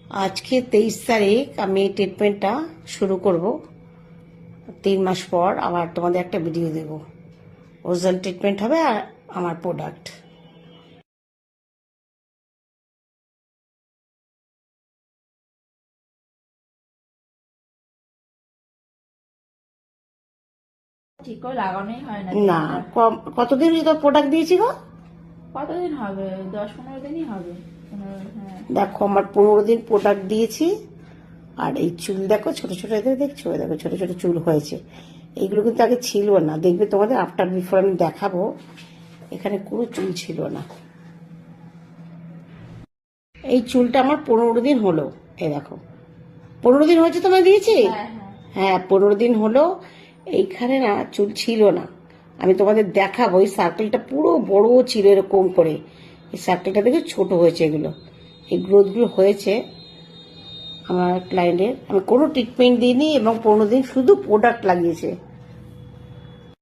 আজকে 23 তারিখ আমি ট্রিটমেন্টটা শুরু করব। 3 মাস পর আবার তোমাদের একটা ভিডিও দেব। ওজাল ট্রিটমেন্ট হবে আর আমার প্রোডাক্ট। ঠিক করে লাগানোই হয় না। না, কতদিন তো প্রোডাক্ট দিয়েছি গো? কতদিন হবে? 10-15 দিনই হবে। হ্যাঁ। দেখো আমার 15 দিন প্রোডাক্ট দিয়েছি। আর এই চুল দেখো ছোট ছোট, এদের দেখছো? দেখো ছোট ছোট চুল হয়েছে। এইগুলো কিন্তু আগে ছিল না, দেখবে তোমাদের আফটার বিফোর আমি দেখাবো। এখানে কোনো চুল ছিল না। এই চুলটা আমার 15 দিন হলো। এই দেখো 15 দিন হয়েছে তোমায় দিয়েছি। হ্যাঁ 15 দিন হলো। এইখানে না চুল ছিল না। আমি তোমাদের দেখাবো। এই সার্কেলটা পুরো বড় ছিল এরকম করে। এই সার্কেলটা দেখে ছোট হয়েছে। এগুলো এই গ্রোথগুলো হয়েছে আমার ক্লায়েন্টের। আমি কোনো ট্রিটমেন্ট দিইনি এবং 15 দিন শুধু প্রোডাক্ট লাগিয়েছে।